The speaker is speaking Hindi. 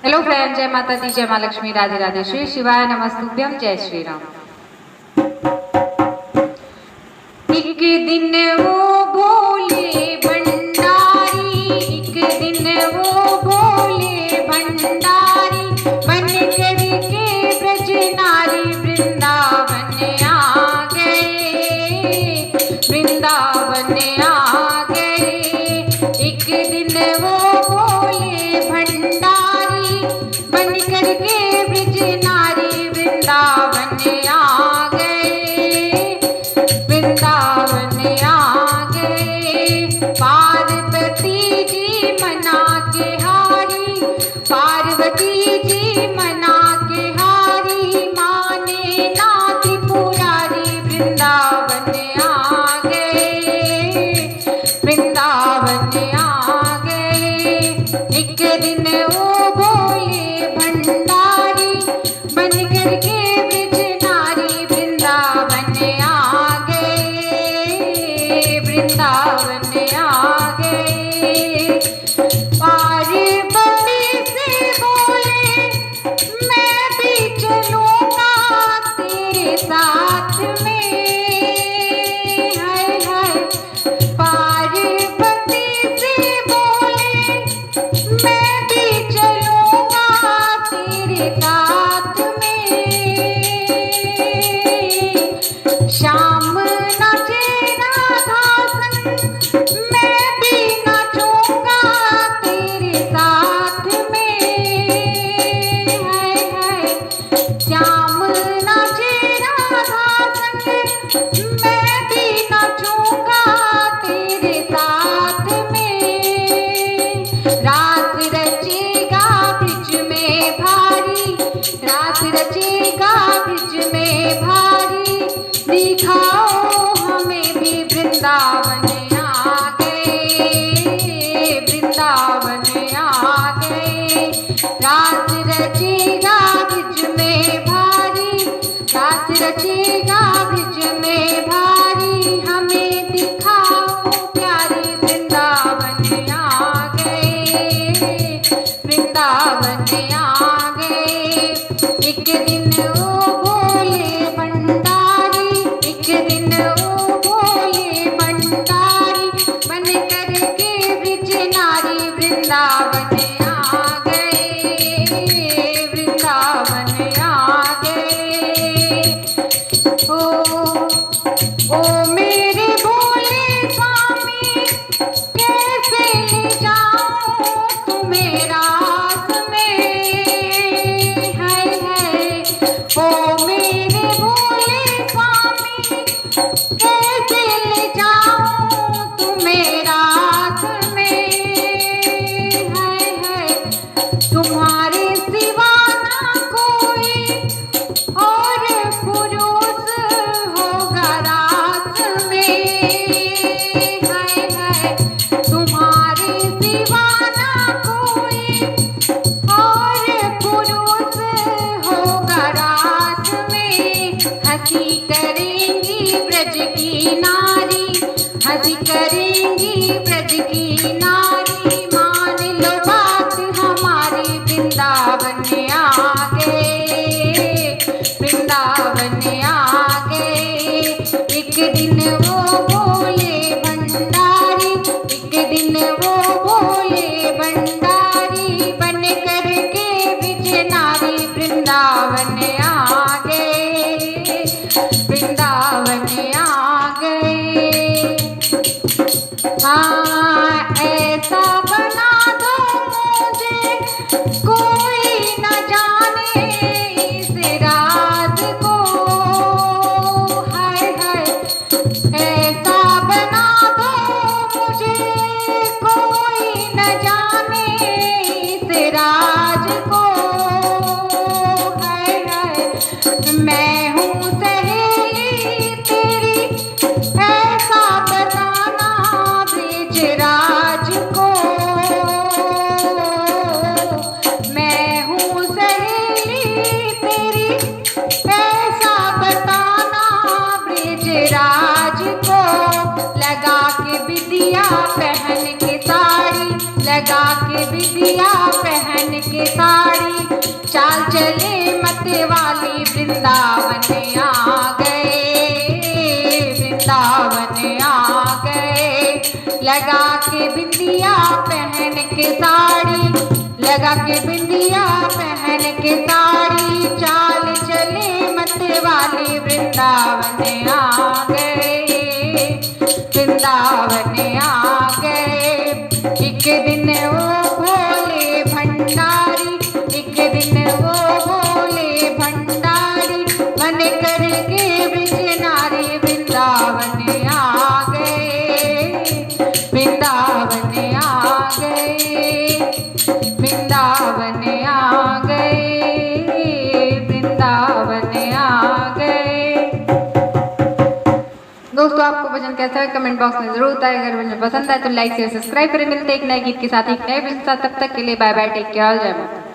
हेलो फ्रेंड, जय माता दी, जय माँ लक्ष्मी, राधे राधे, श्री शिवाय नमस्तुभ्यम, जय श्री राम। एक दिन वो भोले भंडारी, एक दिन वो भोले भंडारी, बन करके ब्रज नारी वृंदावन आ गए, वृंदावन आ गए। एक दिन वो भोले भंडारी, बन करके ब्रज नारी वृंदावन आ गए, वृंदावन आ गए। पार्वती जी मना के हारी, पार्वती जी मना के हारी, माने ना त्रिपुरारी वृंदावन आ गए, वृंदावन आ गए। एक दिन वो भोले भंडारी, बन करके ब्रज नारी वृंदावन आ गए, वृंदावन आ गए। पार्वती से बोले मैं भी चलूंगा तेरे साथ में, हाय हाय। पार्वती से बोले मैं भी चलूंगा तेरे साथ में। श्याम नाचे राधा संग, मैं भी नाचूंगा तेरे साथ में, हाय हाय। श्याम नाचे राधा संग, मैं भी नाचूंगा तेरे साथ में। रात रचेगा ब्रिज में भारी, रात रचेगा ब्रिज में भारी, दिखाओ हमें भी वृंदावन आ गए, वृंदावन आ गए। रात रचेगा ब्रिज में भारी, रात रचेगा ब्रिज में भारी, हमें दिखाओ प्यारे वृंदावन आ गए, वृंदावन आ गए। एक दिन वो भोले भंडारी, एक दिन वो भोले भंडारी, बन करके ब्रज नारी वृंदावन आ गए, वृंदावन आ गए। ओ मेरे भोले स्वामी, कैसे ले जाऊं तुम्हें रात में, हाय हाय। ओ मेरे भोले स्वामी, कैसे ले जाऊं तुम्हें रात में, हाय हाय। तुम्हारे सिवा ना कोई और पुरुष होगा रात में, हाय हाय। तुम्हारे सिवा ना कोई और पुरुष होगा रात में। हंसी करेंगी ब्रज की नारी, हंसी करेंगी ब्रज की नारी, मान लो बात हमारी वृंदावन आ गए, वृंदावन आ गए। एक दिन वो भोले भंडारी, एक दिन वो भोले भंडारी, बन करके ब्रज नारी वृंदावन आ गए, वृंदावन आ गए। हाँ, ऐसा बना दो मुझे कोई न जाने इस रात को, हाय हाय। ऐसा बना दो मुझे कोई न जाने इस राज को, हाय हाय। मैं हूँ सहेली तेरी, ऐसा बताना ब्रिजराज को। मैं हूँ सहेली तेरी, ऐसा बताना ब्रिजराज को। लगा के बिदिया पहन के साड़ी, लगा के बिदिया पहन के साड़ी, चाल चले मत वाली वृंदावन आ गए, वृंदावन आ गए। लगा के बिंदिया पहन के साड़ी, लगा के बिंदिया पहन के साड़ी, चाल चले मत वाली वृंदावन आ गए, वृंदावन आ गए। एक दिन वो भोले भंडारी, एक दिन वो भोले भंडारी, मन करके ब्रज नारी वृंदावन आ गए, वृंदावन आ गए, वृंदावन आ गए, वृंदावन आ गए। दोस्तों, आपको भजन कैसा है कमेंट बॉक्स में जरूर बताएं। अगर भजन पसंद आए तो लाइक शेयर सब्सक्राइब करें। मिलते हैं एक नए गीत के साथ, एक नए भजन के साथ। तब तक के लिए बाय बाय, टेक केयर, जय माता।